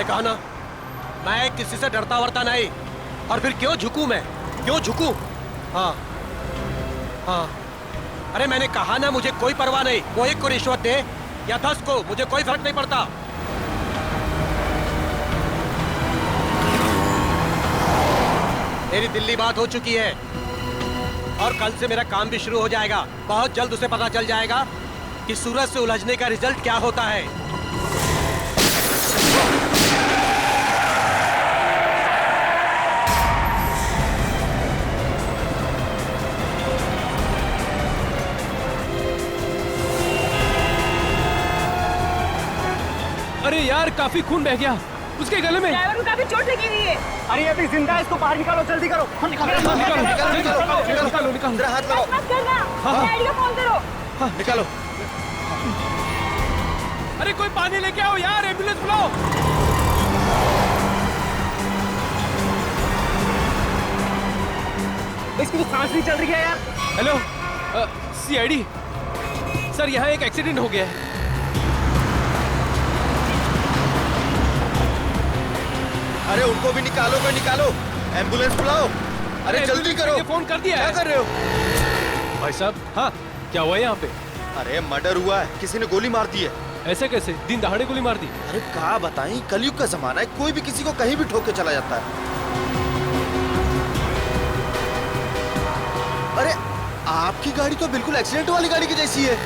कहा ना, मैं किसी से डरता वरता नहीं। और फिर क्यों झुकूं मैं, क्यों झुकूं? हाँ हाँ, अरे मैंने कहा ना, मुझे कोई परवाह नहीं। वो 1 को रिश्वत दे या 10 को, मुझे कोई फर्क नहीं पड़ता। मेरी दिल्ली बात हो चुकी है और कल से मेरा काम भी शुरू हो जाएगा। बहुत जल्द उसे पता चल जाएगा कि सूरज से उलझने का रिजल्ट क्या होता है। अरे यार, काफी खून बह गया उसके गले में। ड्राइवर को काफी चोट लगी हुई है। अरे अभी जिंदा है, इसको बाहर निकालो, जल्दी करो। निकालो। जरा हाथ लगाओ। मत करना, डैडी को फोन करो। निकालो। अरे कोई पानी लेके आओ यार, एम्बुलेंस बुलाओ। इसकी तो सांस नहीं चल रही है यार। हेलो, सीआईडी सर, यहाँ एक एक्सीडेंट हो गया है। अरे उनको भी निकालो, कोई निकालो, एम्बुलेंस बुलाओ। अरे जल्दी करो। फोन कर दिया है। क्या कर रहे हो भाई साहब? हाँ, क्या हुआ है यहाँ पे? अरे मर्डर हुआ है, किसी ने गोली मार दी है। ऐसे कैसे? दिन दहाड़े गोली मार दी? अरे क्या बताएं, कलयुग का जमाना है, कोई भी किसी को कहीं भी ठोक के चला जाता है। अरे आपकी गाड़ी तो बिल्कुल एक्सीडेंट वाली गाड़ी की जैसी है।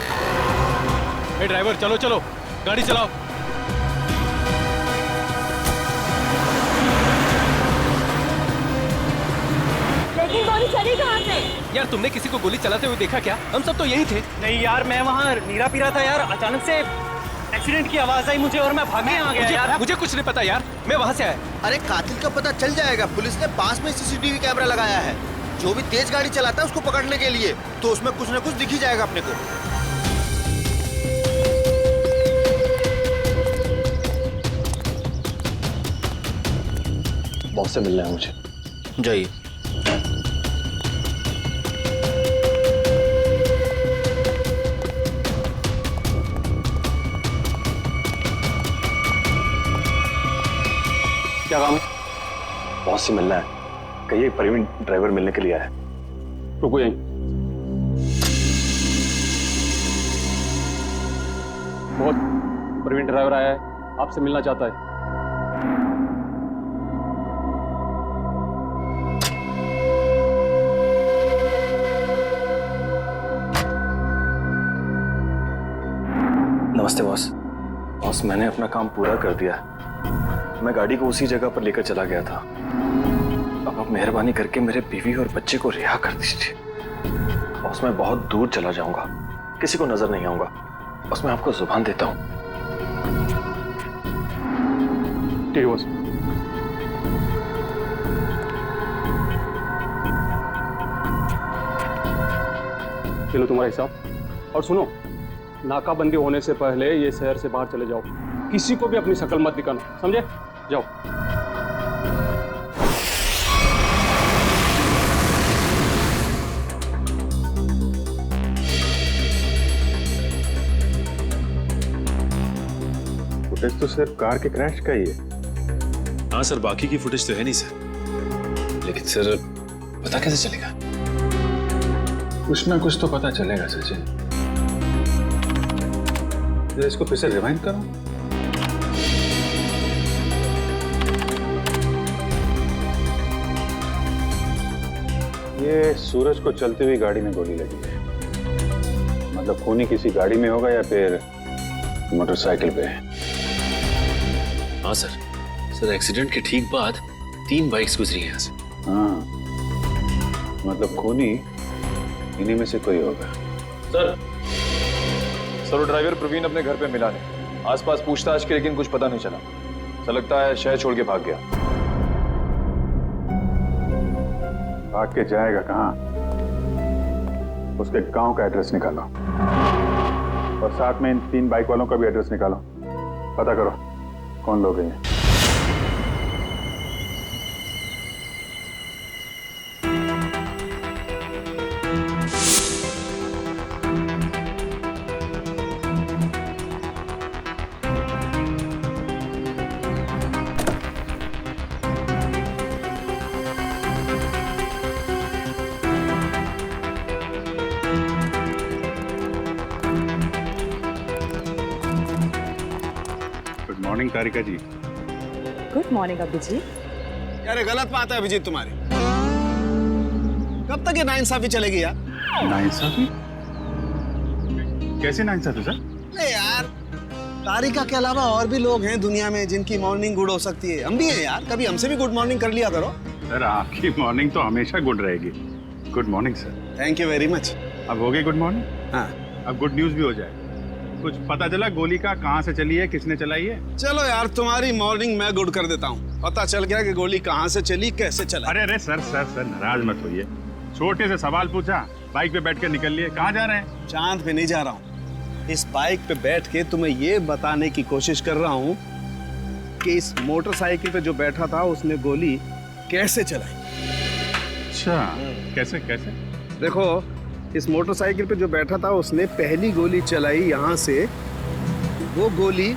ए ड्राइवर, चलो चलो, गाड़ी चलाओ। लेकिन गोली चली कहाँ से? यार, तुमने किसी को गोली चलाते हुए देखा क्या? हम सब तो यही थे। नहीं यार, मैं वहाँ नीरा पी रहा था यार, अचानक से एक्सीडेंट की आवाज आई मुझे और मैं भागे आ गया यार। मुझे कुछ नहीं पता यार, मैं वहाँ से आया। अरे कातिल का पता चल जाएगा, पुलिस ने पास में सीसीटीवी कैमरा लगाया है। जो भी तेज गाड़ी चलाता है उसको पकड़ने के लिए, तो उसमें कुछ न कुछ दिख ही जाएगा अपने को। बॉस से मिलना है मुझे। जाइए। क्या काम है? बॉस से मिलना है। कहिए प्रवीण ड्राइवर मिलने के लिए आया है। रुको यहीं। बहुत प्रवीण ड्राइवर आया है, आपसे मिलना चाहता है। नमस्ते बॉस। बॉस, मैंने अपना काम पूरा कर दिया। मैं गाड़ी को उसी जगह पर लेकर चला गया था। अब आप मेहरबानी करके मेरे बीवी और बच्चे को रिहा कर दीजिए। बॉस, मैं बहुत दूर चला जाऊंगा, किसी को नजर नहीं आऊंगा। बस मैं आपको जुबान देता हूं। ठीक है बॉस। चलो तुम्हारा हिसाब। और सुनो, नाकाबंदी होने से पहले ये शहर से बाहर चले जाओ। किसी को भी अपनी शक्ल मत दिखाना, समझे? जाओ। फुटेज तो सिर्फ कार के क्रैश का ही है। हाँ सर, बाकी की फुटेज तो है नहीं सर। लेकिन सर, पता कैसे चलेगा? कुछ ना कुछ तो पता चलेगा सचिन। जरा इसको फिर से रिवाइंड करो। ये सूरज को चलती हुई गाड़ी में गोली लगी है। मतलब खूनी किसी गाड़ी में होगा या फिर मोटरसाइकिल पे। हाँ सर। सर, एक्सीडेंट के ठीक बाद 3 बाइक्स गुजरी हैं यहाँ से। हाँ, मतलब खूनी इन्हीं में से कोई होगा। सर, वो ड्राइवर प्रवीण अपने घर पे मिला नहीं। आसपास पूछताछ की, लेकिन कुछ पता नहीं चला। ऐसा लगता है शहर छोड़ के भाग गया। भाग के जाएगा कहाँ? उसके गांव का एड्रेस निकालो और साथ में इन 3 बाइक वालों का भी एड्रेस निकालो। पता करो कौन लोग हैं। Morning Tarika ji. Good morning Abhijit. यार ये गलत बात है अभिजीत तुम्हारी। कब तक ये नाइंसाफी चलेगी यार? नाइंसाफी? कैसे नाइंसाफी सर? नहीं यार, तारिका के अलावा और भी लोग हैं दुनिया में जिनकी मॉर्निंग गुड हो सकती है। हम भी हैं यार, कभी हमसे भी गुड मॉर्निंग कर लिया करो। सर आपकी मॉर्निंग तो हमेशा गुड रहेगी। Good morning sir. Thank you very much. अब हो गई गुड मॉर्निंग? हाँ, अब गुड न्यूज भी हो जाए। कुछ पता चला गोली का कहाँ से चली है, किसने चलाई है? चलो यार तुम्हारी मॉर्निंग मैं गुड कर देता हूँ। पता चल गया कि गोली कहाँ से चली, कैसे चला। अरे अरे सर सर सर नाराज मत होइए। छोटे से सवाल पूछा, बाइक पे बैठ कर निकल लिए। कहाँ जा रहे हैं? चांद पे नहीं जा रहा हूँ। इस बाइक पे बैठ के तुम्हें ये बताने की कोशिश कर रहा हूँ कि इस मोटरसाइकिल पे जो बैठा था उसने गोली कैसे चलाई। अच्छा, कैसे कैसे? देखो, इस मोटरसाइकिल पे जो बैठा था उसने पहली गोली चलाई यहाँ से। वो गोली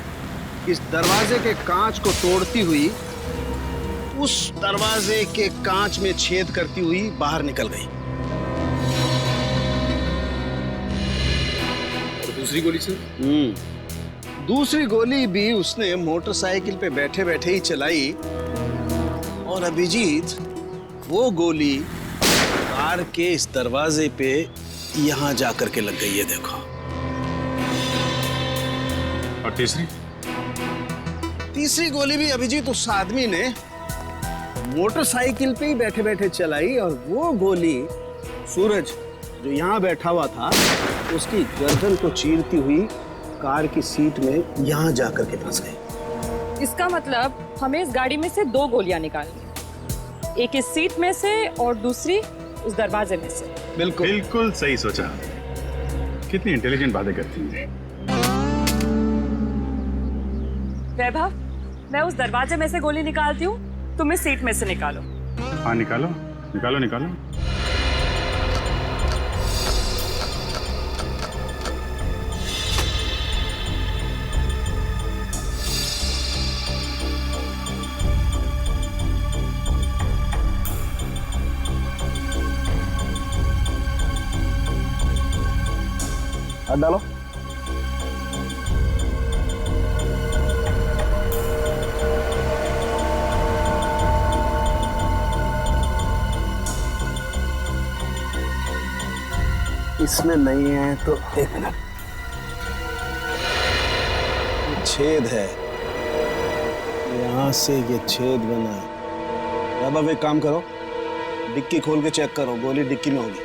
इस दरवाजे के कांच को तोड़ती हुई उस दरवाजे के कांच में छेद करती हुई बाहर निकल गई। और दूसरी गोली सर? दूसरी गोली भी उसने मोटरसाइकिल पे बैठे बैठे ही चलाई। और अभिजीत, वो गोली कार के इस दरवाजे पे यहाँ जाकर के लग गई है, देखो। और तीसरी? तीसरी गोली भी अभिजीत उस आदमी ने मोटरसाइकिल पे ही बैठे बैठे चलाई। और वो गोली सूरज जो यहाँ बैठा हुआ था उसकी गर्दन को चीरती हुई कार की सीट में यहाँ जाकर के फंस गई। इसका मतलब हमें इस गाड़ी में से 2 गोलियां निकालनी है, एक इस सीट में से और दूसरी उस दरवाजे में से। बिल्कुल बिल्कुल सही सोचा। कितनी इंटेलिजेंट बातें करती हैं। वैभव, मैं उस दरवाजे में से गोली निकालती हूँ, तुम इस सीट में से निकालो। हाँ निकालो निकालो निकालो। हाथ डालो। इसमें नहीं है तो एक मिनट, छेद है यहाँ से, ये छेद बना है। अब एक काम करो, डिक्की खोल के चेक करो, गोली डिक्की में होगी।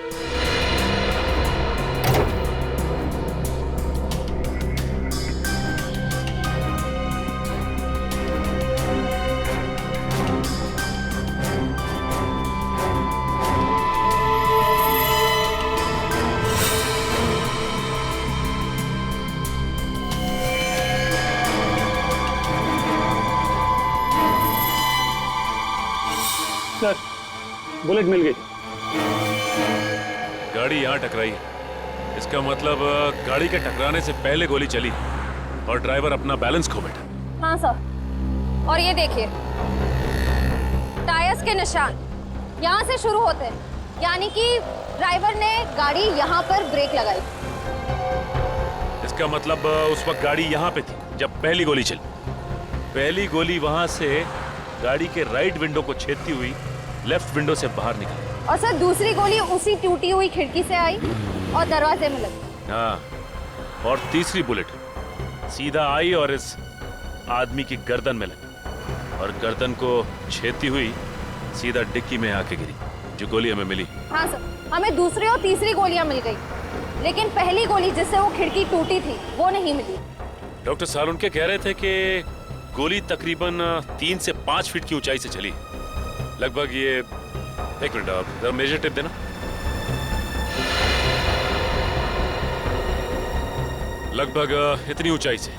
सर बुलेट मिल गई। गाड़ी यहाँ टकराई है, इसका मतलब गाड़ी के टकराने से पहले गोली चली और ड्राइवर अपना बैलेंस खो बैठा। हाँ सर, और ये देखिए टायर्स के निशान यहाँ से शुरू होते हैं, यानी कि ड्राइवर ने गाड़ी यहाँ पर ब्रेक लगाई। इसका मतलब उस वक्त गाड़ी यहाँ पे थी जब पहली गोली चली। पहली गोली वहां से गाड़ी के राइट विंडो को छेदती हुई लेफ्ट विंडो से बाहर निकली। और सर दूसरी गोली उसी टूटी हुई खिड़की से आई और दरवाजे में लगी। हाँ, और तीसरी बुलेट सीधा आई और इस आदमी की गर्दन में लगी और गर्दन को छेदती हुई सीधा डिक्की में आके गिरी, जो गोली हमें मिली। हाँ सर, हमें दूसरी और तीसरी गोलियां मिल गई, लेकिन पहली गोली जिससे वो खिड़की टूटी थी वो नहीं मिली। डॉक्टर सालुनके कह रहे थे कि गोली तकरीबन 3 से 5 फीट की ऊंचाई से चली, लगभग ये। एक मिनट, आप जरा मेजर टेप देना। लगभग इतनी ऊंचाई से।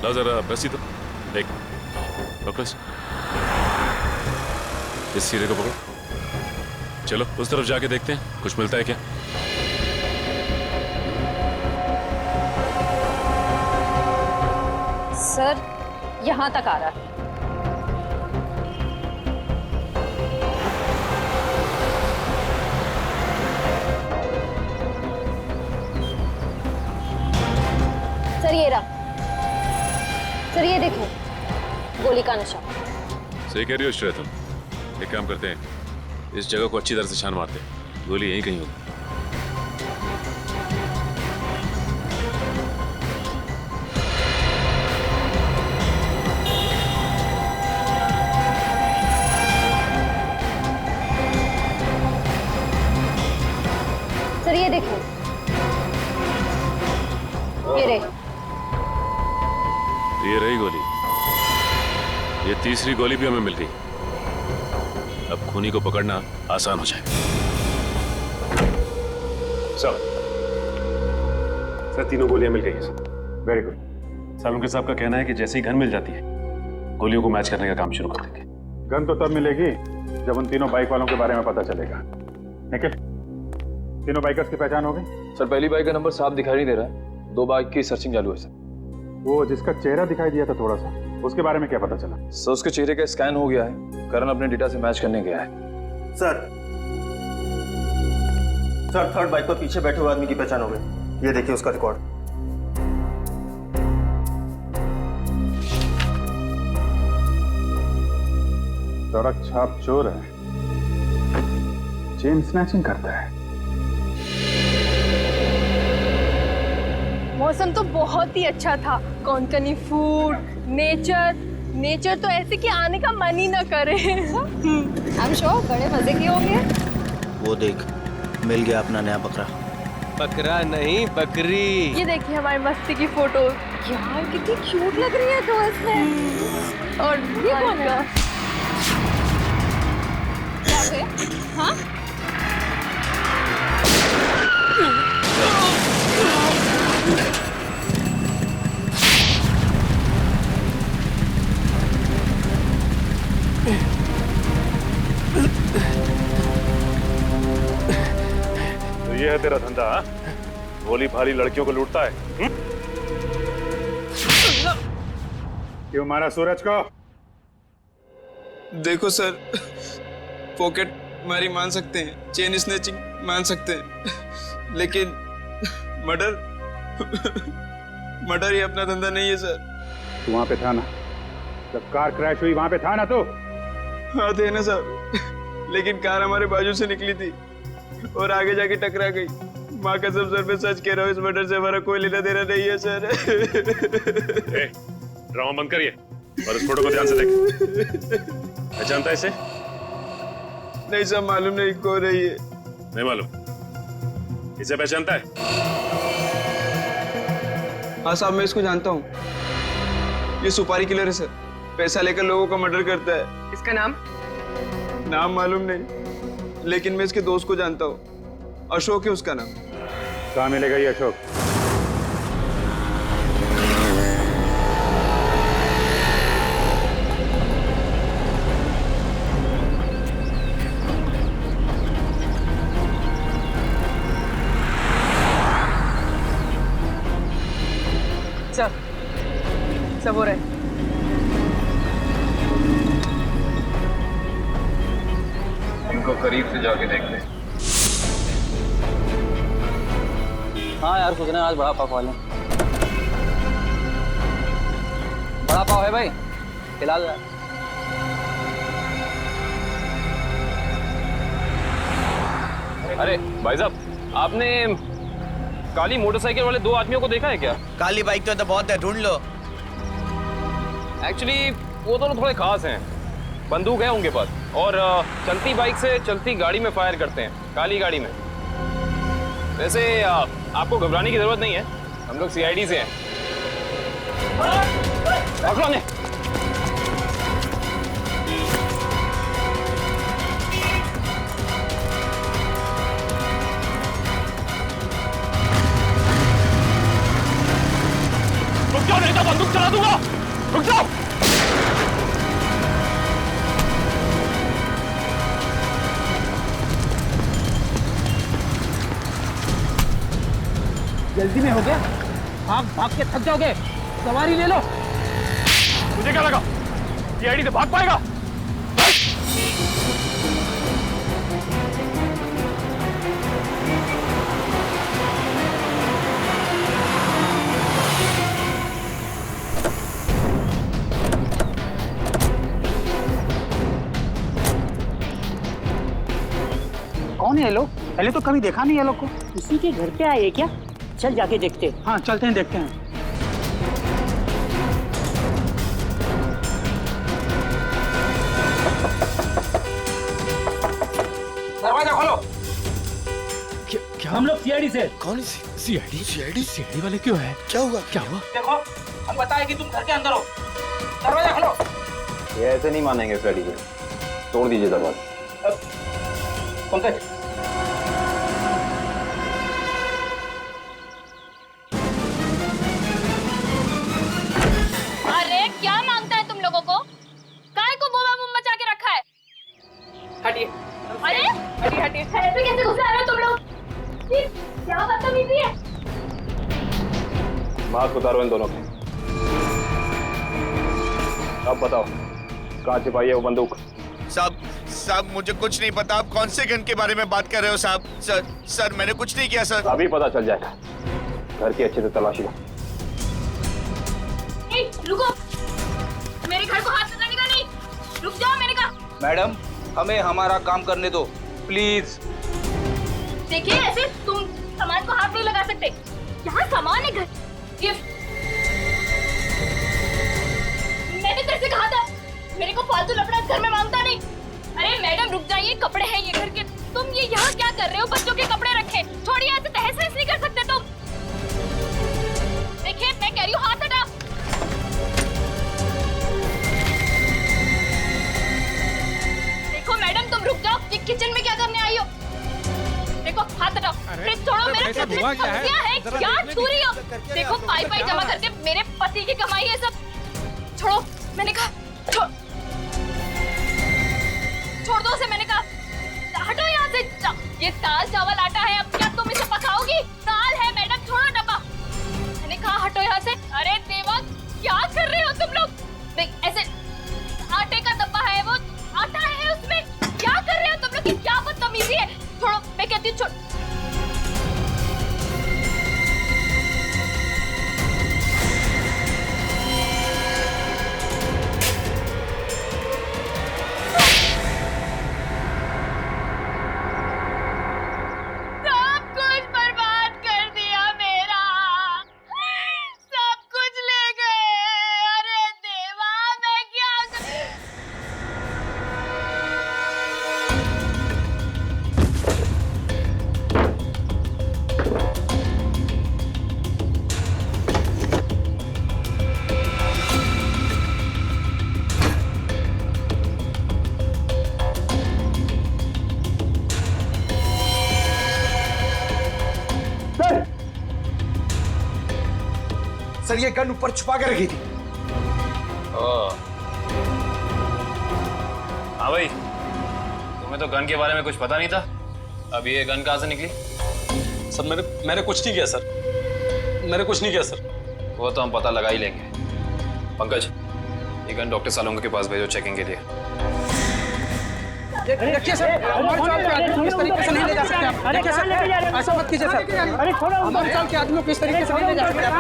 ला जरा रस्सी दो। एक पकड़ो इस सिरे को पकड़ो। चलो उस तरफ जाके देखते हैं कुछ मिलता है क्या। सर यहाँ तक आ रहा है। सर ये रहा। सर ये देखो, गोली का निशान। सही कह रही हो श्रेया तुम। एक काम करते हैं, इस जगह को अच्छी तरह से छान मारते हैं। गोली यहीं कहीं होगी। सर ये देखो, ये रहे। ये रही गोली। ये तीसरी गोली भी हमें मिल गई। अब खूनी को पकड़ना आसान हो जाएगा। सर तीनों गोलियां मिल गई हैं सर। Very good. सालुंके साहब का कहना है कि जैसे ही गन मिल जाती है, गोलियों को मैच करने का काम शुरू कर देंगे। गन तो तब मिलेगी जब उन तीनों बाइक वालों के बारे में पता चलेगा। निखिल, तीनों बाइकर्स की पहचान हो गई? सर पहली बाइक का नंबर साफ दिखाई नहीं दे रहा है। 2 बाइक की सर्चिंग चालू है सर। वो जिसका चेहरा दिखाई दिया था थोड़ा सा, उसके बारे में क्या पता चला? सर उसके चेहरे का स्कैन हो गया है। करण अपने डेटा से मैच करने गया है। सर थर्ड बाइक पर पीछे बैठे हुए आदमी की पहचान हो गई। ये देखिए उसका रिकॉर्ड। सड़क छाप चोर है, चेन स्नैचिंग करता है। मौसम तो बहुत ही अच्छा था। कोंकणी फूड, नेचर तो ऐसे कि आने का मन ही ना करे। I'm sure बड़े मजे की होंगे। वो देख, मिल गया अपना नया बकरा। बकरा नहीं, बकरी। ये देखिए हमारी मस्ती की फोटो। यार कितनी क्यूट लग रही है तो इसमें। और ये कौन का? क्या हुआ? हाँ? तो ये है तेरा धंधा? भोली भाली लड़कियों को लूटता है? क्यों मारा सूरज को? देखो सर, पॉकेट मारी मान सकते हैं, चेन स्नैचिंग मान सकते हैं, लेकिन मर्डर ही अपना धंधा नहीं है सर। तू वहां पे था ना जब कार क्रैश हुई? वहां पे था ना तू? हाँ थे ना सर, लेकिन कार हमारे बाजू से निकली थी और आगे जाके टकरा गई। माँ कसम सर मैं सच कह रहा हूँ, इस मर्डर से हमारा कोई लेना देना नहीं है सर। ड्रामा बंद करिए और इस फोटो को ध्यान से देख। पहचानता है इसे? नहीं सर, मालूम नहीं कौन है ये। नहीं मालूम? इसे पहचानता है? हाँ साहब मैं इसको जानता हूँ। ये सुपारी किलर है सर, पैसा लेकर लोगों का मर्डर करता है। इसका नाम? नाम मालूम नहीं, लेकिन मैं इसके दोस्त को जानता हूँ। अशोक है उसका नाम। कहाँ मिलेगा ये अशोक? सब हो रहा है। इनको करीब से जाके देख ले। हाँ यार, सोच रहे हैं आज बड़ा पाव खा लें। बड़ा पाव है भाई, फिलहाल। अरे भाई साहब, आपने काली मोटरसाइकिल वाले 2 आदमियों को देखा है क्या? काली बाइक तो बहुत है, ढूंढ लो। एक्चुअली वो दोनों थोड़े खास हैं। बंदूक है उनके पास और चलती बाइक से चलती गाड़ी में फायर करते हैं, काली गाड़ी में। वैसे आपको घबराने की जरूरत नहीं है, हम लोग सीआईडी से हैं। पकड़ो ने। रुक जाओ नहीं तो बंदूक चला दूंगा। रुक जाओ। जल्दी में हो गया, भाग भाग के थक जाओगे, सवारी ले लो। मुझे क्या लगा सीआईडी से भाग पाएगा? है ये लोग? पहले तो कभी देखा नहीं ये लोग को। किसी के घर पे आए क्या? चल जाके देखते हैं। हाँ चलते हैं, देखते हैं। दरवाजा खोलो। क्या हम लोग सीआईडी से। कौन सीआईडी वाले क्यों है? क्या हुआ? देखो, हम बताए कि तुम घर के अंदर हो। दरवाजा खोलो। ये ऐसे नहीं मानेंगे फ्रेडी को, तोड़ दीजिए दरवाजा। पंकज, अरे क्या मांगता है तुम लोगों को? काय को बोबा मुंह मचा के रखा है? हटिए। अरे हटिए। ऐसे कैसे घुस रहे हो तुम लोग? ये क्या बदतमीजी है? मास्क उतारो इन दोनों के। अब बताओ, कहाँ छिपाई है वो बंदूक? साहब मुझे कुछ नहीं पता। आप कौन से गन के बारे में बात कर रहे हो साहब? सर मैंने कुछ नहीं किया सर। अभी पता चल जाएगा। घर की अच्छे से तलाशी लो। रुको, मेरे घर को हाथ लगाने का नहीं। रुक जाओ, मैंने कहा। मैडम, हमें हमारा काम करने दो प्लीज। देखिए, ऐसे तुम सामान को हाथ नहीं लगा सकते। यहाँ सामान है, घर गिफ्ट। मैंने तेरे से कहा था मेरे को फालतू लफड़ा घर में मांगता नहीं। अरे मैडम रुक जाइए, कपड़े हैं ये घर के। तुम ये यहाँ क्या कर रहे हो? बच्चों के कपड़े रखे, छोड़िए। ऐसे तहस नहस नहीं कर सकते तुम। देखिए मैं कह रही हूँ, हाथ हटा। देखो मैडम, तुम रुक जाओ। ये किचन में क्या करने आई हो? देखो हाथ हटाओ। फ्रिज छोड़ो। मेरा फ्रिज में सब्जियां है, क्या छू रही हो? देखो पाई जमा करके मेरे पति की कमाई है सब। छोड़ो, मैंने कहा छोड़ दो उसे, मैंने कहा। हटो यहाँ से। ये दाल चावल आटा है, अब क्या तुम इसे पकाओगी? दाल है मैडम, छोड़ो डब्बा। मैंने कहा हटो यहाँ से। अरे देवा, क्या कर रहे हो तुम लोग? देख, ऐसे आटे का डब्बा है, वो आटा है उसमें। क्या कर रहे हो तुम लोग? क्या बदतमीजी है? छोड़ो, मैं कहती हूँ छोड़। सर ये गन ऊपर छुपा के रखी थी। हाँ भाई, तुम्हें तो गन के बारे में कुछ पता नहीं था। अब ये गन कहाँ से निकली? सर मैंने कुछ नहीं किया सर। मैंने कुछ नहीं किया सर। वो तो हम पता लगा ही लेंगे। पंकज, ये गन डॉक्टर सालोंगे के पास भेजो चेकिंग के लिए। देखिए सर, हमारे चाल के आदमी इस तरीके से नहीं ले जा सकते आप। देखिए सर, ऐसा मत कीजिए सर। हमारे चाल के आदमियों को इस तरीके से नहीं ले जा सकते आप।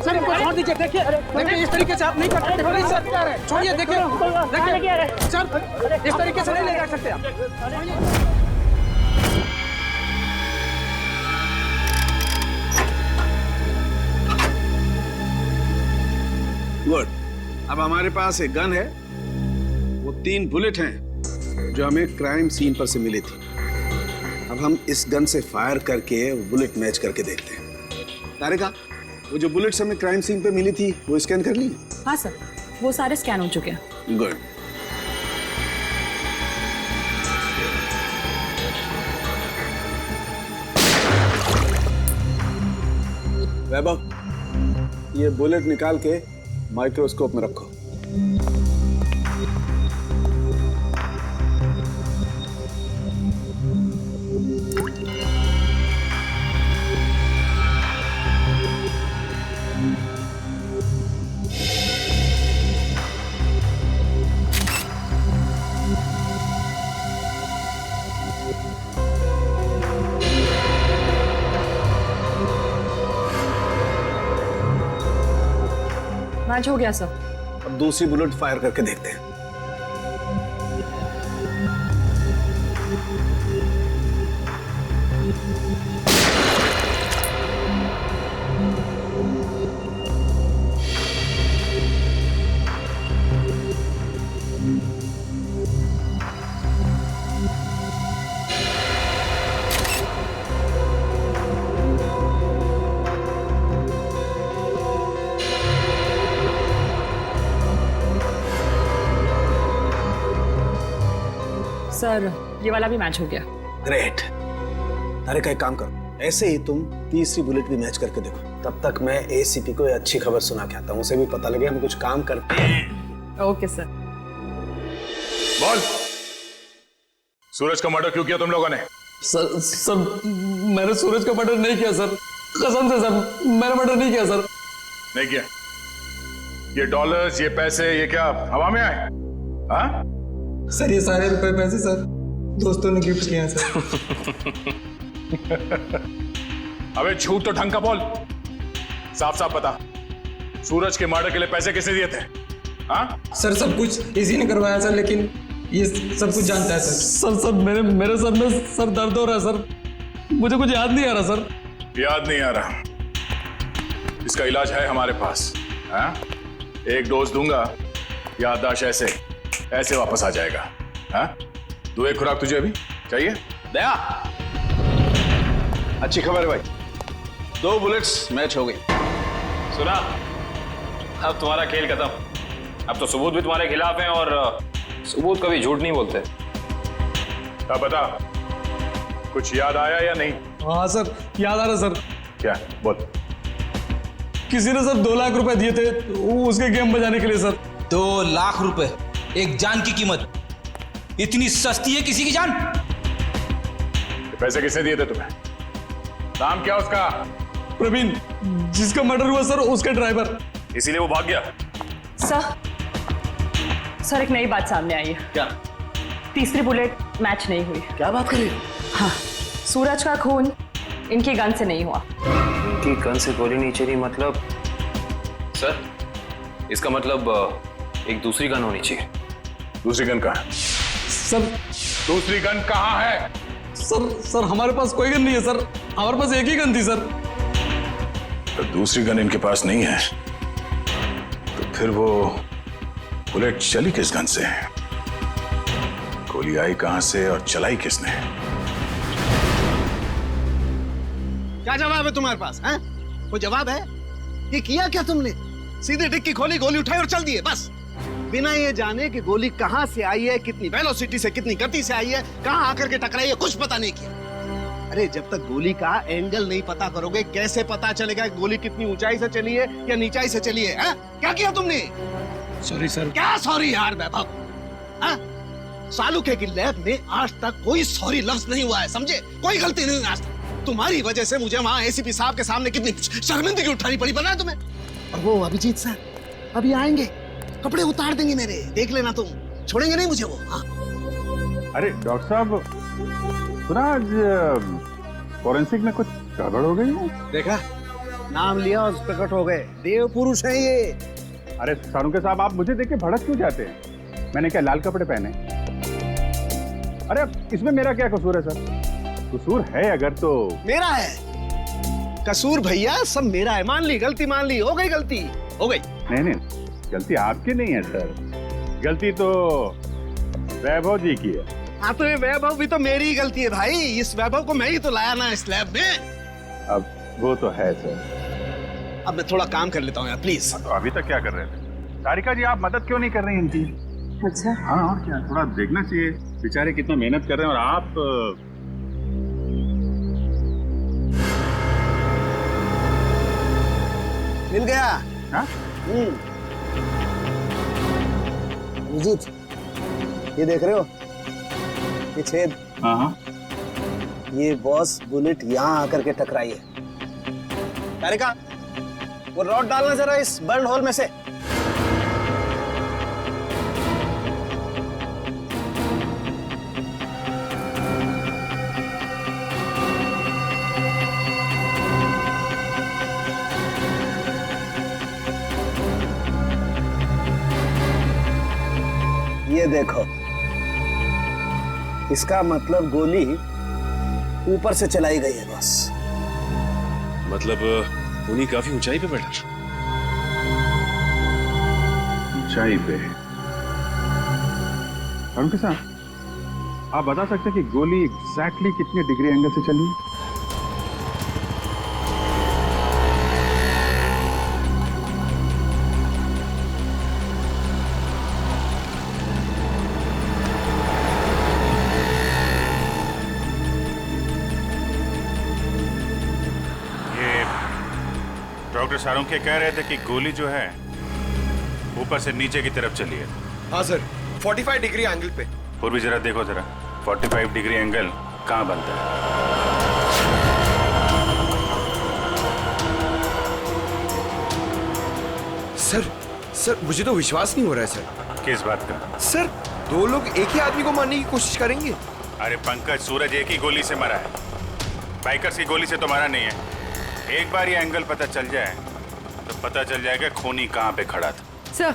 सर इनको छोड़ दीजिए। देखिए इस तरीके से आप नहीं कर सकते। प्लीज सर, छोड़िए। देखिए सर, इस तरीके से नहीं ले जा सकते आप। गुड। अब हमारे पास एक गन है, वो 3 बुलेट हैं जो हमें क्राइम सीन पर से मिली थी। अब हम इस गन से फायर करके बुलेट मैच करके देखते हैं। तारिका, वो जो बुलेट्स हमें क्राइम सीन पे मिली थी वो स्कैन कर ली? हाँ सर, वो सारे स्कैन हो चुके हैं। गुड। वैभव, ये बुलेट निकाल के माइक्रोस्कोप में रखो। मैच हो गया सर। अब दूसरी बुलेट फायर करके देखते हैं। सर ये वाला भी मैच हो गया। ग्रेट। अरे का एक काम करो, ऐसे ही तुम तीसरी बुलेट भी मैच करके देखो। तब तक मैं एसीपी को अच्छी खबर सुना के आता हूँ, उसे भी पता लगे हम कुछ काम करते हैं। Okay sir. बोल, सूरज का मर्डर क्यों किया तुम लोगों ने? सर मैंने सूरज का मर्डर नहीं किया सर, कसम से सर, मैंने मर्डर नहीं किया सर। नहीं किया? ये डॉलर्स, ये पैसे, ये क्या हवा में आए? हाँ? सर ये सारे रुपए पैसे सर दोस्तों ने गिफ्ट किए हैं सर। अबे झूठ तो ढंग का बोल, साफ साफ बता, सूरज के मर्डर के लिए पैसे किसने दिए थे? हाँ? सर सब कुछ इसी ने करवाया सर, लेकिन ये सब कुछ जानता है सर। सर मेरे सर में सर दर्द हो रहा है सर, मुझे कुछ याद नहीं आ रहा सर। याद नहीं आ रहा? इसका इलाज है हमारे पास। हाँ? एक डोज दूंगा, याददाश्त ऐसे वापस आ जाएगा। हाँ? दो एक खुराक तुझे अभी चाहिए? दया, अच्छी खबर है भाई, 2 बुलेट्स मैच हो गई। सुना, अब तुम्हारा खेल खत्म। अब तो सबूत भी तुम्हारे खिलाफ हैं और सबूत कभी झूठ नहीं बोलते। अब बता, कुछ याद आया या नहीं? हाँ सर याद आ रहा सर। क्या? बोल। किसी ने सर 2 लाख रुपए दिए थे उसके गेम बजाने के लिए सर। 2 लाख रुपए, एक जान की कीमत। इतनी सस्ती है किसी की जान? पैसे किसने दिए थे तुम्हें? नाम क्या उसका? प्रवीण, जिसका मर्डर हुआ सर उसका ड्राइवर। इसीलिए वो भाग गया? सर एक नई बात सामने आई है। क्या? तीसरी बुलेट मैच नहीं हुई। क्या बात कर रही हो? हाँ, सूरज का खून इनकी गन से नहीं हुआ। इनकी गन से गोली नहीं चली मतलब? सर इसका मतलब एक दूसरी गन होनी चाहिए। दूसरी गन कहाँ है? सर दूसरी गन कहाँ है? सर हमारे पास कोई गन नहीं है सर, हमारे पास एक ही गन थी सर। तो दूसरी गन इनके पास नहीं है तो फिर वो बुलेट चली किस गन से? गोली आई कहां से और चलाई किसने? क्या जवाब है तुम्हारे पास? हैं? कोई जवाब है? ये किया क्या तुमने? सीधे डिक्की खोली, गोली उठाई और चल दिए बस, बिना ये जाने कि गोली कहां से आई है, कितनी वेलोसिटी से, कितनी गति से आई है, कहां आकर के टकराई है, कुछ पता नहीं किया। अरे जब तक गोली का एंगल नहीं पता करोगे कैसे पता चलेगा गोली कितनी ऊंचाई से चली है या नीचाई से चली है? क्या किया तुमने? Sorry sir. क्या सॉरी यार वैभव? सालुके की लैब में आज तक कोई सॉरी लफ्ज नहीं हुआ है, समझे? कोई गलती नहीं आज तक। तुम्हारी वजह से मुझे वहां एसीपी साहब के सामने कितनी शर्मिंदगी उठानी पड़ी, पता है तुम्हें? और वो अभिजीत सर अभी आएंगे, कपड़े उतार देंगे मेरे, देख लेना तुम, छोड़ेंगे नहीं मुझे वो। हाँ? अरे डॉक्टर साहब, सुना आज फॉरेंसिक में कुछ गड़बड़ हो गई है? देखा, नाम लिया और प्रकट हो गए, देव पुरुष है ये। अरे सालुके साहब, आप मुझे देख के भड़क क्यों जाते हैं? मैंने क्या लाल कपड़े पहने? अरे इसमें मेरा क्या कसूर है सर? कसूर है अगर तो मेरा है कसूर भैया, सब मेरा है। मान ली गलती, मान ली, हो गई गलती, हो गई। नहीं, गलती आपकी नहीं है सर, गलती तो वैभव जी की है। हाँ तो ये वैभव भी तो मेरी ही गलती है भाई, इस वैभव को मैं ही तो लाया ना इस लैब में। अब वो तो है सर। अब मैं थोड़ा काम कर लेता हूँ यार, प्लीज। तो अभी तक क्या कर रहे थे? सारिका जी, आप मदद क्यों नहीं कर रही इनकी? अच्छा हाँ, और क्या, थोड़ा देखना चाहिए, बेचारे कितना मेहनत कर रहे हैं और आप मिल गया। हाँ? अभिजीत, ये देख रहे हो ये छेद? हाँ, ये बॉस बुलेट यहाँ आकर के टकराई है। तारिका, वो रॉड डालना जरा इस बर्न होल में से। ये देखो, इसका मतलब गोली ऊपर से चलाई गई है बस। मतलब उन्हीं काफी ऊंचाई पे बैठा। ऊंचाई पे? सालुके साहब, आप बता सकते हैं कि गोली एग्जैक्टली कितने डिग्री एंगल से चली? इंस्पेक्टर सारुंखे कह रहे थे कि गोली जो है ऊपर से नीचे की तरफ चली है। हाँ सर, 45 डिग्री एंगल पे। पूर्वी जरा देखो जरा, 45 डिग्री एंगल कहाँ बनता है? सर मुझे तो विश्वास नहीं हो रहा है सर। किस बात का? सर 2 लोग एक ही आदमी को मारने की कोशिश करेंगे। अरे पंकज, सूरज एक ही गोली से मरा है, बाइकर्स की गोली से तो मरा नहीं है। एक बार ये एंगल पता चल जाए तो पता चल जाएगा खूनी कहाँ पे खड़ा था। सर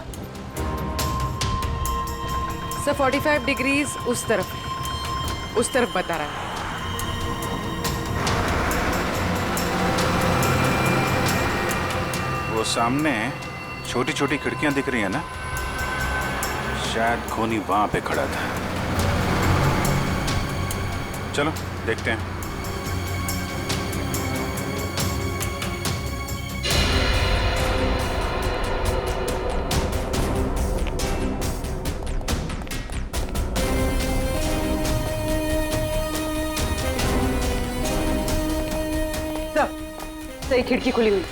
45 डिग्रीज उस तरफ बता रहा है। वो सामने छोटी छोटी खिड़कियां दिख रही है ना, शायद खूनी वहां पे खड़ा था। चलो देखते हैं। सही खिड़की खुली हुई।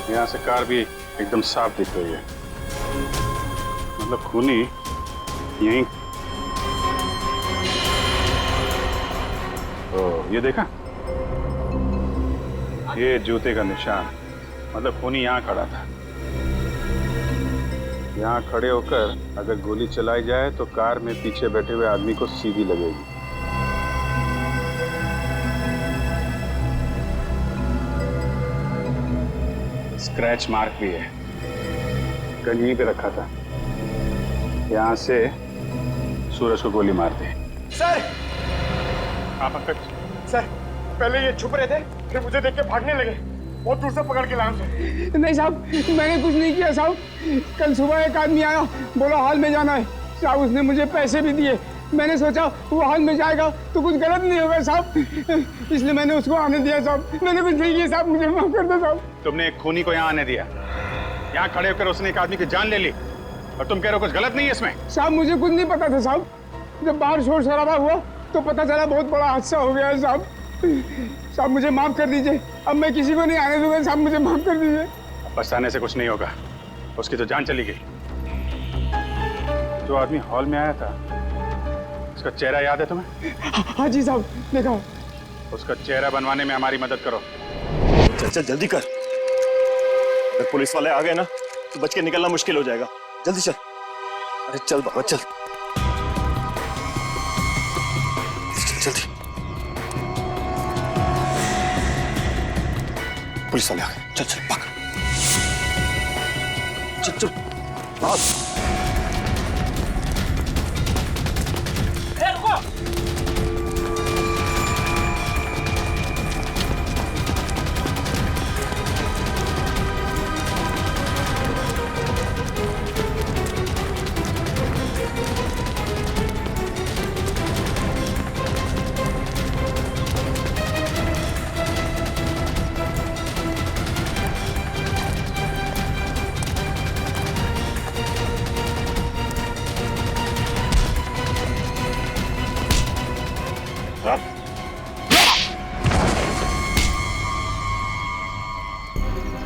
यहाँ से कार भी एकदम साफ दिख रही है, मतलब खूनी यहीं। तो ये देखा, ये जूते का निशान, मतलब खूनी यहाँ खड़ा था। यहाँ खड़े होकर अगर गोली चलाई जाए तो कार में पीछे बैठे हुए आदमी को सीधी लगेगी। स्क्रैच मार्क भी है, गन यहीं पे रखा था। यहाँ से सूरज को गोली मार दी। सर! हाँ पंकज। सर, पहले ये छुप रहे थे, फिर मुझे देख के भागने लगे। बहुत दूर से पकड़ के लाए से। नहीं साहब, मैंने कुछ नहीं किया साहब। कल सुबह एक आदमी आया, बोला हॉल में जाना है साहब। उसने मुझे पैसे भी दिए। मैंने सोचा वो हॉल में जाएगा तो कुछ गलत नहीं होगा साहब, इसलिए मैंने उसको आने दिया साहब। मैंने कुछ नहीं किया साहब, मुझे माफ कर दो साहब। तुमने एक खूनी को यहाँ आने दिया, यहाँ खड़े होकर उसने एक आदमी की जान ले ली, और तुम कह रहे हो कुछ गलत नहीं है इसमें? साहब मुझे कुछ नहीं पता था साहब। जब बाहर शोर शराबा हुआ तो पता चला बहुत बड़ा हादसा हो गया है साहब। साहब मुझे माफ कर दीजिए, अब मैं किसी को नहीं आने दूंगा साहब, मुझे माफ कर दीजिए। पछताने से कुछ नहीं होगा, उसकी तो जान चली गई। जो आदमी हॉल में आया था, उसका चेहरा याद है तुम्हें? हाँ जी साहब, देखा। उसका चेहरा बनवाने में हमारी मदद करो। चल चल जल्दी कर, अगर पुलिस वाले आ गए ना तो बच के निकलना मुश्किल हो जाएगा। जल्दी चल। अरे चल बाबा चल, जल्दी। पुलिस वाले आ गए, चल चल भाग। चल चल भाग।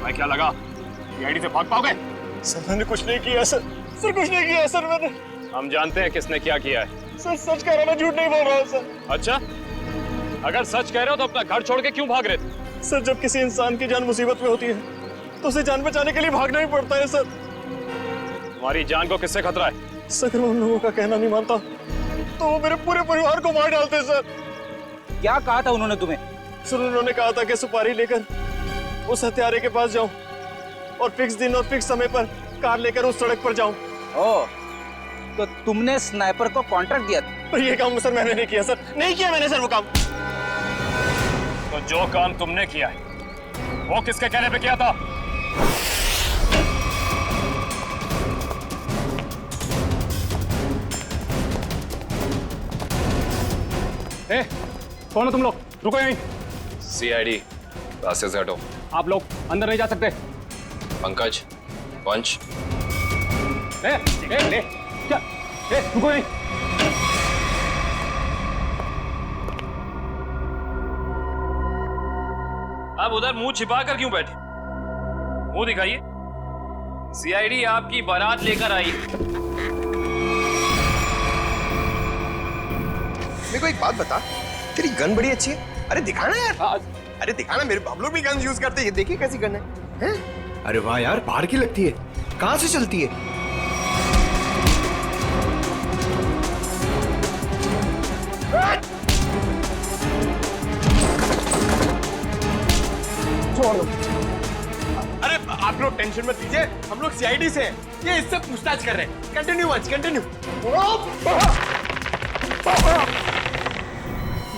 भाई क्या लगा, ये आईडी से भाग पाओगे? सर मैंने कुछ नहीं किया सर, सर कुछ नहीं किया सर मैंने। हम जानते हैं किसने क्या किया है। सर सच कह रहा, मैं झूठ नहीं बोल रहा हूँ सर। अच्छा, अगर सच कह रहे हो तो अपना घर छोड़ के क्यों भाग रहे थे? सर जब किसी इंसान की जान मुसीबत में होती है तो उसे जान बचाने के लिए भागना ही पड़ता है सर। तुम्हारी जान को किससे खतरा है? सर मैं उन लोगों का कहना नहीं मानता तो वो मेरे पूरे परिवार को मार डालते सर। क्या कहा था उन्होंने तुम्हें? सर उन्होंने कहा था कि सुपारी लेकर उस हत्यारे के पास जाऊं और फिक्स दिन और फिक्स समय पर कार लेकर उस सड़क पर जाऊं। ओह, तो तुमने स्नाइपर को कॉन्ट्रैक्ट दिया था? पर ये काम सर मैंने नहीं किया सर, नहीं किया मैंने सर वो काम। तो जो काम तुमने किया है वो किसके कहने पे किया था? कौन हो तुम लोग? रुको यहीं। सीआईडी, रास्ते से हटो। आप लोग अंदर नहीं जा सकते। पंकज, पंच। क्या? रुको यहीं। आप उधर मुंह छिपा कर क्यों बैठे? मुंह दिखाइए। सीआईडी आपकी बारात लेकर आई। मेरे को एक बात बता, तेरी गन बड़ी अच्छी है। अरे दिखाना यार। अरे दिखाना, मेरे बाबू लोग भी गन यूज करते हैं। ये देखिए कैसी गन है? अरे वाह यार, बाहर की लगती है। कहां से चलती है? अरे आप लोग टेंशन मत लीजिए, हम लोग सीआईडी से हैं। ये इससे पूछताछ कर रहे हैं। Continue once, continue.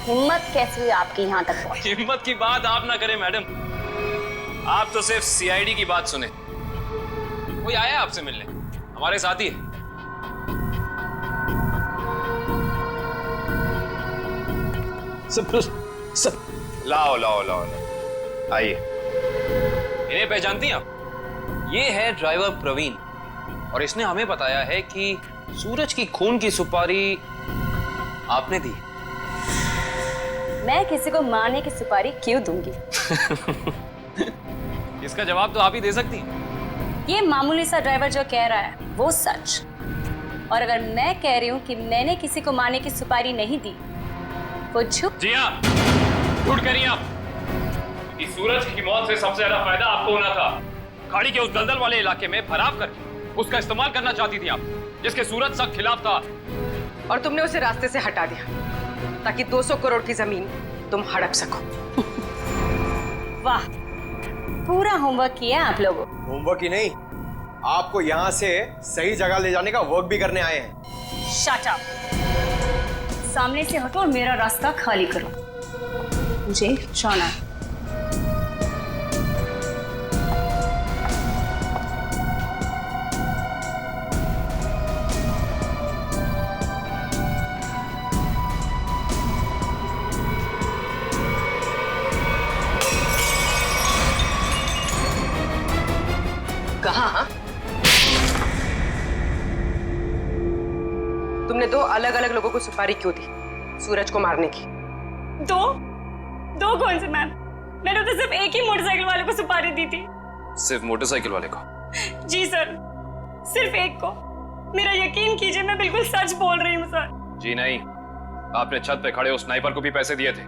हिम्मत कैसे हुई आपकी यहाँ तक पहुंची? हिम्मत की बात आप ना करें मैडम, आप तो सिर्फ सीआईडी की बात सुने। कोई आया आपसे मिलने? हमारे साथी है। सब लाओ लाओ लाओ लाओ, आइए। इन्हें पहचानती हैं आप? ये है ड्राइवर प्रवीण, और इसने हमें बताया है कि सूरज की खून की सुपारी आपने दी। मैं किसी को मारने की सुपारी क्यों दूंगी? इसका जवाब तो आप ही दे सकती हैं। ये मामूली सा ड्राइवर जो कह रहा है वो सच, और अगर मैं कह रही हूँ कि मैंने किसी को मारने की सुपारी नहीं दी, वो झूठ। जी हाँ, झूठ कह रही हैं आप। इस सूरज की मौत से सबसे ज्यादा फायदा आपको होना था। खाड़ी के उस दलदल वाले इलाके में फराव करके उसका इस्तेमाल करना चाहती थी आप, जिसके सूरज सख्त खिलाफ था। और तुमने उसे रास्ते से हटा दिया ताकि 200 करोड़ की जमीन तुम हड़प सको। वाह, पूरा होमवर्क किया आप लोगों। होमवर्क ही नहीं, आपको यहाँ से सही जगह ले जाने का वर्क भी करने आए हैं। Shut up. सामने से हटो और मेरा रास्ता खाली करो, मुझे जाना है। कहाँ? तुमने 2 अलग-अलग लोगों को सुपारी क्यों दी सूरज को मारने की? दो कौन से मैम? मैंने तो सिर्फ एक ही मोटरसाइकिल वाले को सुपारी दी थी। सिर्फ मोटरसाइकिल वाले को? जी सर, सिर्फ एक को। मेरा यकीन कीजिए, मैं बिल्कुल सच बोल रही हूँ सर। जी नहीं, आपने छत पे खड़े उस स्नाइपर को भी पैसे दिए थे,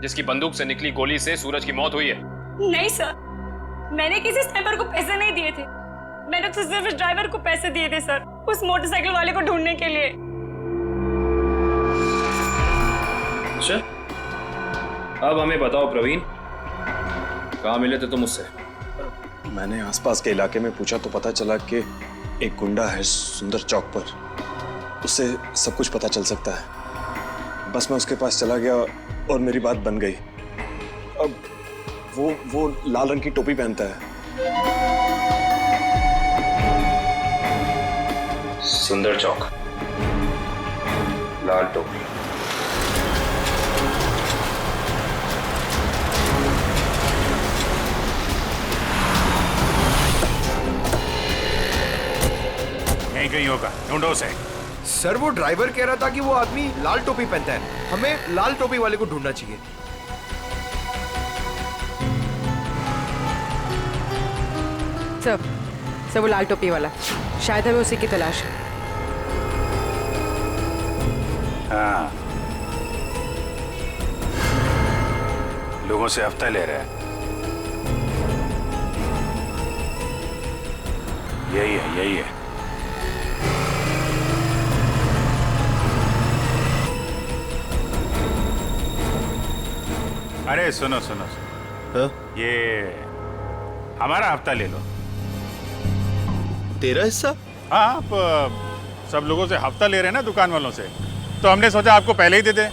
जिसकी बंदूक से निकली गोली से सूरज की मौत हुई है। नहीं सर, मैंने किसी स्नाइपर को पैसे नहीं दिए थे। मैंने तो सिर्फ इस ड्राइवर को पैसे दिए थे सर, उस मोटरसाइकिल वाले को ढूंढने के लिए। अच्छा, अब हमें बताओ प्रवीण, कहाँ मिले थे तुम उससे? मैंने आसपास के इलाके में पूछा तो पता चला कि एक गुंडा है सुंदर चौक पर, उससे सब कुछ पता चल सकता है। बस मैं उसके पास चला गया और मेरी बात बन गई। अब वो लाल रंग की टोपी पहनता है। सुंदर चौक, लाल टोपी। यहीं कहीं होगा, ढूंढो उसे। सर वो ड्राइवर कह रहा था कि वो आदमी लाल टोपी पहनता है, हमें लाल टोपी वाले को ढूंढना चाहिए। सब वो लाल टोपी वाला, शायद हमें उसी की तलाश है। हाँ, लोगों से हफ्ता ले रहा है। यही है। अरे सुनो। ये हमारा हफ्ता ले लो। तेरा हिस्सा? हाँ, आप सब लोगों से हफ्ता ले रहे हैं ना, दुकान वालों से, तो हमने सोचा आपको पहले ही दे दें।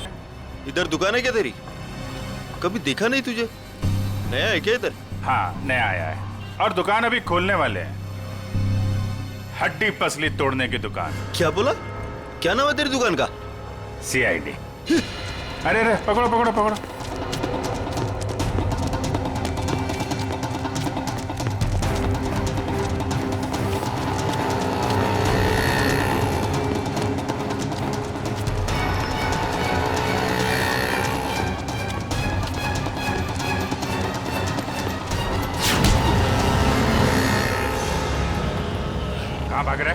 इधर दुकान है क्या तेरी? कभी देखा नहीं तुझे? नया है क्या इधर? हाँ, नया आया है और दुकान अभी खोलने वाले हैं। हड्डी पसली तोड़ने की दुकान। क्या बोला? क्या नाम है तेरी दुकान का? सीआईडी। अरे पकड़ो। कहाँ भाग रहा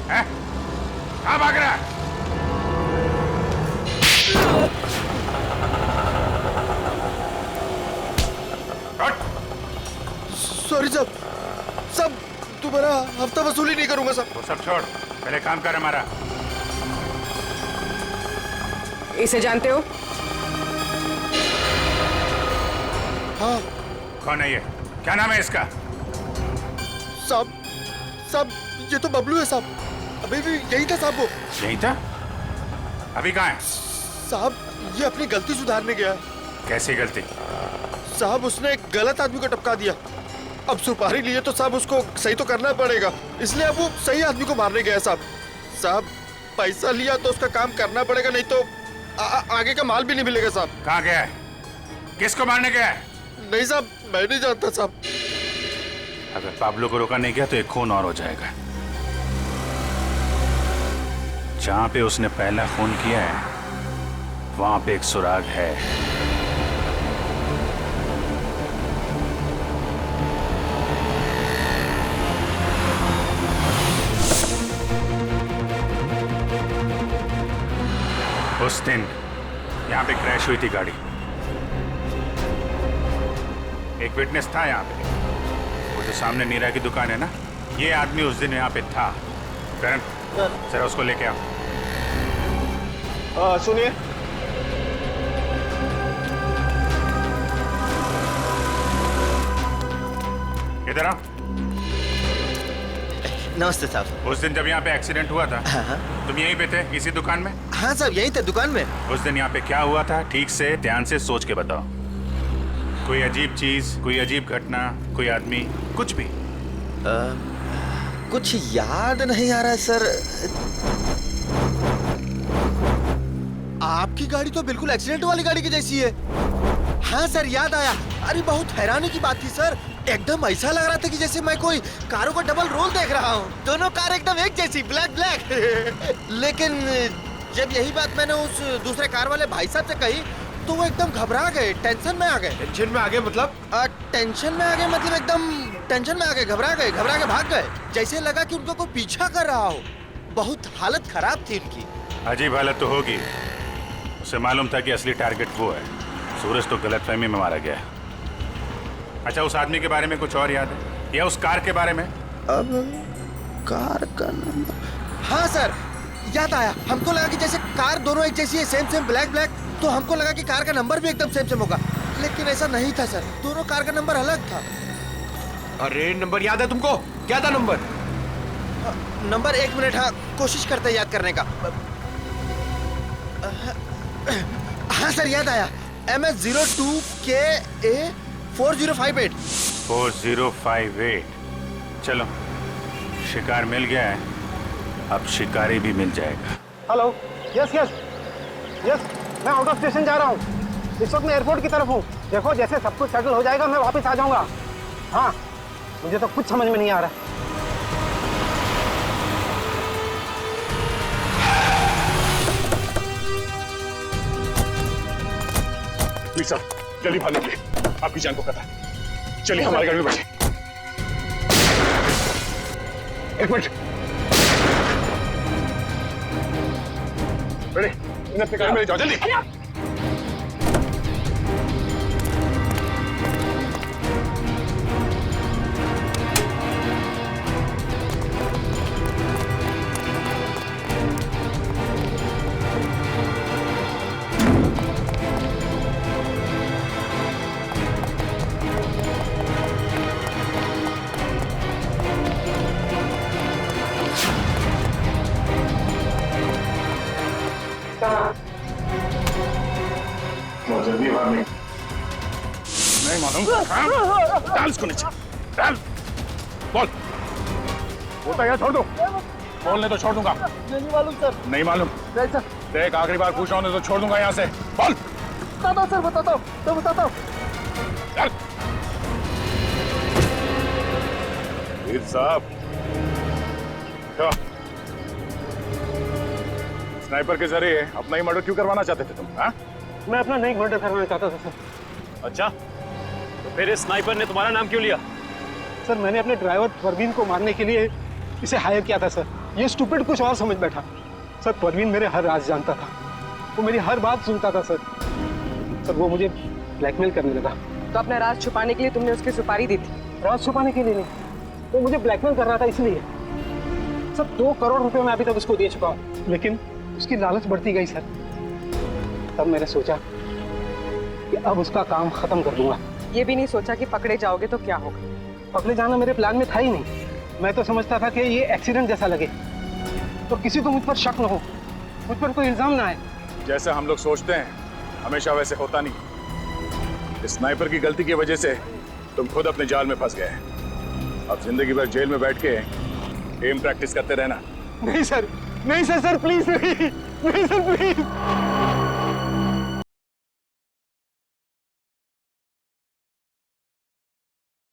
है? कहाँ भाग रहा है? सॉरी साहब, साहब दोबारा हफ्ता वसूली नहीं करूंगा साहब। वो सब छोड़, पहले काम कर हमारा। इसे जानते हो? हाँ। कौन है ये? क्या नाम है इसका? साहब, साहब ये तो बबलू है साहब। अभी भी यही था साहब वो। यही था? अभी कहाँ है? साहब ये अपनी गलती सुधारने गया। कैसी गलती? साहब उसने एक गलत आदमी को टपका दिया। अब सुपारी लिए तो साहब उसको सही तो करना पड़ेगा, इसलिए अब वो सही आदमी को मारने गया साहब। साहब पैसा लिया तो उसका काम करना पड़ेगा, नहीं तो आगे का माल भी नहीं मिलेगा साहब। कहाँ गया है? किसको मारने गया है? नहीं साहब मैं नहीं जानता साहब। अगर पाब्लो को रोका नहीं गया तो एक खून और हो जाएगा। जहां पे उसने पहला खून किया है वहां पे एक सुराग है। उस दिन यहां पे क्रैश हुई थी गाड़ी। एक विटनेस था यहाँ पे, वो जो सामने नीरा की दुकान है ना, ये आदमी उस दिन यहाँ पे था। करण जरा उसको लेके आओ। सुनिए, इधर आओ। नमस्ते साहब। उस दिन जब यहाँ पे एक्सीडेंट हुआ था, तुम यहीं पे थे इसी दुकान में? हाँ साहब यही थे दुकान में। उस दिन यहाँ पे क्या हुआ था ठीक से ध्यान से सोच के बताओ। कोई अजीब चीज, कोई अजीब घटना, कोई आदमी, कुछ भी? कुछ याद नहीं आ रहा है सर। आपकी गाड़ी तो बिल्कुल एक्सीडेंट वाली गाड़ी की जैसी है। हाँ सर याद आया। अरे बहुत हैरानी की बात थी सर, एकदम ऐसा लग रहा था कि जैसे मैं कोई कारों का डबल रोल देख रहा हूँ। दोनों कार एकदम एक जैसी, ब्लैक ब्लैक। लेकिन जब यही बात मैंने उस दूसरे कार वाले भाई साहब से कही तो वो एकदम घबरा गए, टेंशन में आ गए। टेंशन में आ गए मतलब? टेंशन में आ गए मतलब एकदम टेंशन में आ गए, घबरा के भाग गए। जैसे लगा कि उनको कोई पीछा कर रहा हो। बहुत हालत खराब थी उनकी। अजीब हालत तो होगी। उसे मालूम था कि असली टारगेट वो है। सूरज तो गलतफहमी में मारा गया। अच्छा उस आदमी के बारे में कुछ और याद है या उस कार के बारे में? अब कार का नंबर, हाँ सर याद आया। हमको लगा कि जैसे कार दोनों एक जैसी है, सेम ब्लैक ब्लैक, तो हमको लगा कि कार का नंबर भी एकदम सेम होगा, लेकिन ऐसा नहीं था सर। दोनों कार का नंबर अलग था। अरे नंबर याद है तुमको? क्या था नंबर? नंबर 1 मिनट, हाँ कोशिश करते हैं याद करने का। हाँ सर याद आया, MS02KA 4058। 4058। चलो शिकार मिल गया है, अब शिकारी भी मिल जाएगा। हेलो, यस यस यस, मैं आउट ऑफ स्टेशन जा रहा हूँ। इस वक्त मैं एयरपोर्ट की तरफ हूँ। देखो जैसे सब कुछ सेटल हो जाएगा मैं वापस आ जाऊंगा। हाँ मुझे तो कुछ समझ में नहीं आ रहा। मीर साहब जल्दी भाग निकले, आपकी जान को खतरा। चलिए हमारी गाड़ी में बैठे। एक मिनट, बैठे, इन्हें अपनी गाड़ी में ले जाओ जल्दी। जल्दी भाग नहीं मालूम। डाल इसको नीचे, डाल। बोल, बोलता क्या? छोड़ दो। बोलने तो छोड़ दूंगा। नहीं मालूम सर। नहीं मालूम? नहीं सर। देख आखिरी बार पूछ रहा हूँ तो छोड़ दूंगा यहाँ से। बोल। बताता हूँ सर, बताता हूँ तो बताता हूँ। मीर साहब स्नाइपर के जरिए अपना ही मर्डर क्यों करवाना चाहते थे तुम? हाँ? मैं अपना नहीं मर्डर करवाना चाहता था सर। अच्छा तो फिर इस स्नाइपर ने तुम्हारा नाम क्यों लिया? सर मैंने अपने ड्राइवर परवीन को मारने के लिए इसे हायर किया था सर। ये स्टूपिड कुछ और समझ बैठा। सर परवीन मेरे हर राज जानता था, वो मेरी हर बात सुनता था सर। सर वो मुझे ब्लैकमेल करने लगा। तो अपना राज छुपाने के लिए तुमने उसकी सुपारी दी थी? राज छुपाने के लिए नहीं, वो मुझे ब्लैकमेल कर रहा था इसलिए। सर 2 करोड़ रुपए मैं अभी तक उसको दे चुका हूँ, लेकिन उसकी लालच बढ़ती गई सर। तब मैंने सोचा कि अब उसका काम खत्म कर दूंगा। ये भी नहीं सोचा कि पकड़े जाओगे तो क्या होगा? पकड़े जाना मेरे प्लान में था ही नहीं। मैं तो समझता था कि ये एक्सीडेंट जैसा लगे तो किसी को मुझ पर शक न हो, मुझ पर कोई इल्जाम ना आए। जैसा हम लोग सोचते हैं हमेशा वैसे होता नहीं। इस स्नाइपर की गलती की वजह से तुम खुद अपने जाल में फंस गए। अब जिंदगी भर जेल में बैठ के एम प्रैक्टिस करते रहना। नहीं सर, नहीं सर, सर प्लीज नहीं, नहीं सर प्लीज।